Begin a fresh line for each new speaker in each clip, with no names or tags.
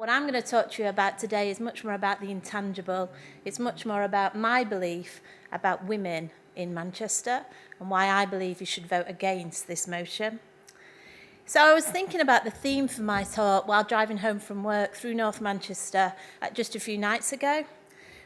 What I'm going to talk to you about today is much more about the intangible. It's much more about my belief about women in Manchester and why I believe you should vote against this motion. So I was thinking about the theme for my talk while driving home from work through North Manchester just a few nights ago.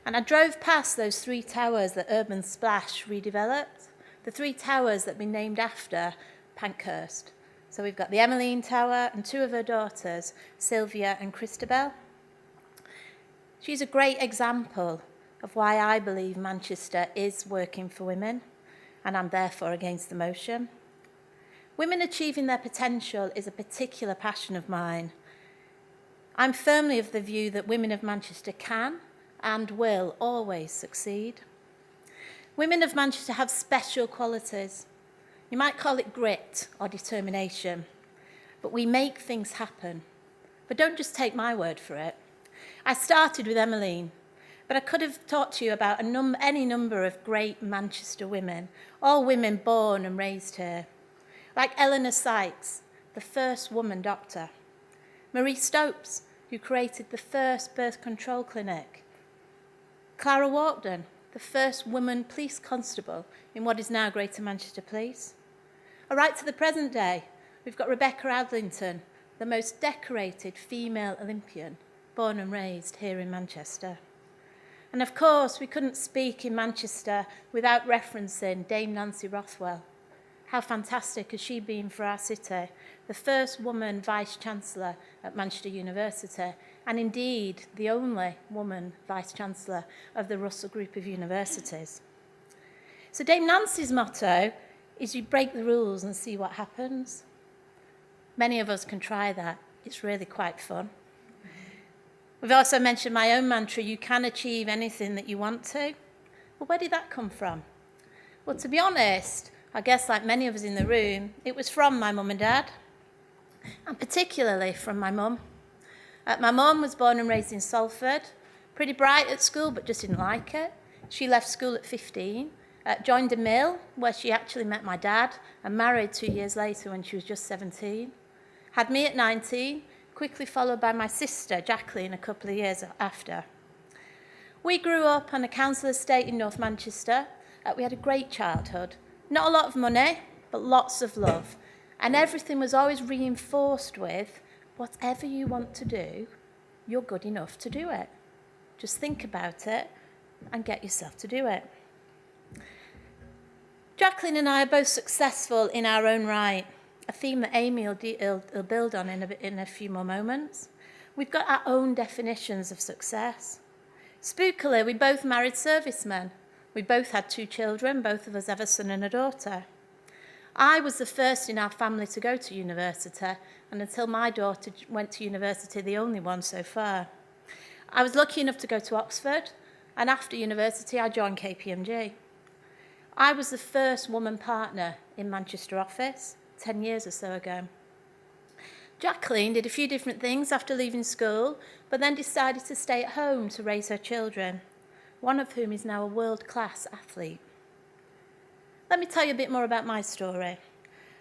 And I drove past those three towers that Urban Splash redeveloped, the three towers that have been named after Pankhurst. So we've got the Emmeline Tower and two of her daughters, Sylvia and Christabel. She's a great example of why I believe Manchester is working for women, and I'm therefore against the motion. Women achieving their potential is a particular passion of mine. I'm firmly of the view that women of Manchester can and will always succeed. Women of Manchester have special qualities. You might call it grit or determination, but we make things happen. But don't just take my word for it. I started with Emmeline, but I could have talked to you about any number of great Manchester women, all women born and raised here. Like Eleanor Sykes, the first woman doctor. Marie Stopes, who created the first birth control clinic. Clara Walkden, the first woman police constable in what is now Greater Manchester Police. Right to the present day, we've got Rebecca Adlington, the most decorated female Olympian, born and raised here in Manchester. And of course, we couldn't speak in Manchester without referencing Dame Nancy Rothwell. How fantastic has she been for our city? The first woman Vice-Chancellor at Manchester University, and indeed the only woman Vice-Chancellor of the Russell Group of Universities. So Dame Nancy's motto is you break the rules and see what happens. Many of us can try that. It's really quite fun. We've also mentioned my own mantra, you can achieve anything that you want to. Well, where did that come from? Well, to be honest, I guess like many of us in the room, it was from my mum and dad, and particularly from my mum. My mum was born and raised in Salford, pretty bright at school, but just didn't like it. She left school at 15, joined a mill where she actually met my dad and married 2 years later when she was just 17. Had me at 19, quickly followed by my sister, Jacqueline, a couple of years after. We grew up on a council estate in North Manchester. We had a great childhood. Not a lot of money, but lots of love. And everything was always reinforced with, whatever you want to do, you're good enough to do it. Just think about it and get yourself to do it. Jacqueline and I are both successful in our own right, a theme that Amy will build on in a few more moments. We've got our own definitions of success. Spookily, we both married servicemen. We both had 2 children, both of us have a son and a daughter. I was the first in our family to go to university, and until my daughter went to university, the only one so far. I was lucky enough to go to Oxford, and after university, I joined KPMG. I was the first woman partner in Manchester office 10 years or so ago. Jacqueline did a few different things after leaving school, but then decided to stay at home to raise her children, one of whom is now a world-class athlete. Let me tell you a bit more about my story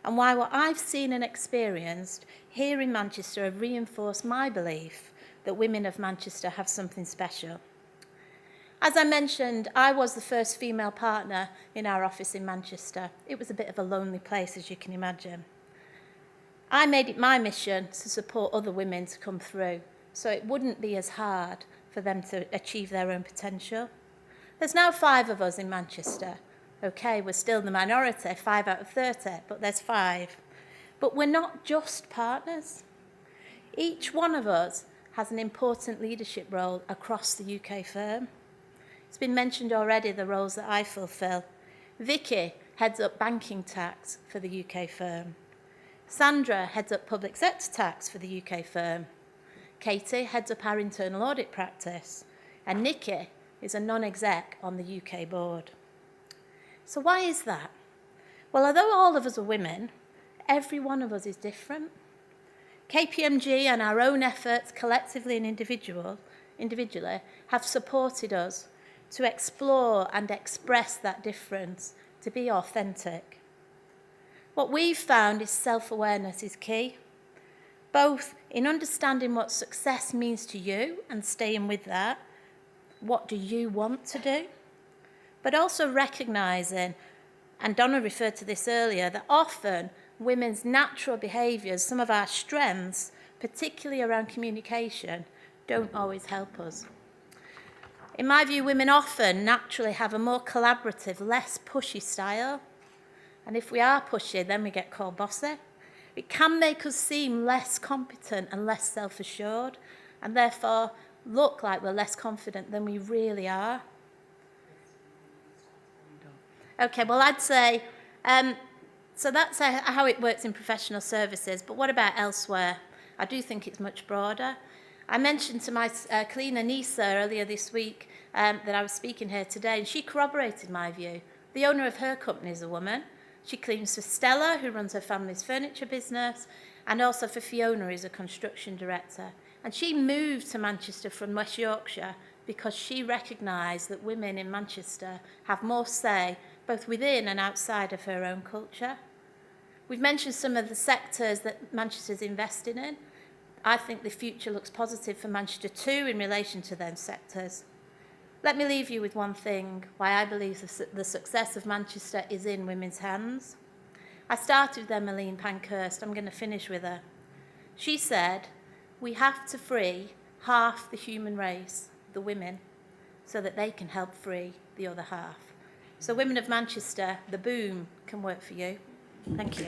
and why what I've seen and experienced here in Manchester have reinforced my belief that women of Manchester have something special. As I mentioned, I was the first female partner in our office in Manchester. It was a bit of a lonely place, as you can imagine. I made it my mission to support other women to come through, so it wouldn't be as hard for them to achieve their own potential. There's now 5 of us in Manchester. Okay, we're still the minority, 5 out of 30, but there's 5. But we're not just partners. Each one of us has an important leadership role across the UK firm. It's been mentioned already the roles that I fulfil. Vicky heads up banking tax for the UK firm. Sandra heads up public sector tax for the UK firm. Katie heads up our internal audit practice. And Nikki is a non-exec on the UK board. So why is that? Well, although all of us are women, every one of us is different. KPMG and our own efforts, collectively and individually, have supported us to explore and express that difference, to be authentic. What we've found is self-awareness is key. both in understanding what success means to you and staying with that, what do you want to do, but also recognising, and Donna referred to this earlier, that often women's natural behaviours, some of our strengths, particularly around communication, don't always help us. In my view, women often naturally have a more collaborative, less pushy style. And if we are pushy, then we get called bossy. It can make us seem less competent and less self-assured, and therefore look like we're less confident than we really are. Okay, well, I'd say, so that's how it works in professional services, but what about elsewhere? I do think it's much broader. I mentioned to my cleaner, Nisa, earlier this week that I was speaking here today, and she corroborated my view. The owner of her company is a woman. She cleans for Stella, who runs her family's furniture business, and also for Fiona, who's a construction director. And she moved to Manchester from West Yorkshire because she recognised that women in Manchester have more say, both within and outside of her own culture. We've mentioned some of the sectors that Manchester's investing in. I think the future looks positive for Manchester too in relation to those sectors. Let me leave you with one thing, why I believe the success of Manchester is in women's hands. I started with Emmeline Pankhurst. I'm going to finish with her. She said, we have to free half the human race, the women, so that they can help free the other half. So women of Manchester, the boom can work for you. Thank you.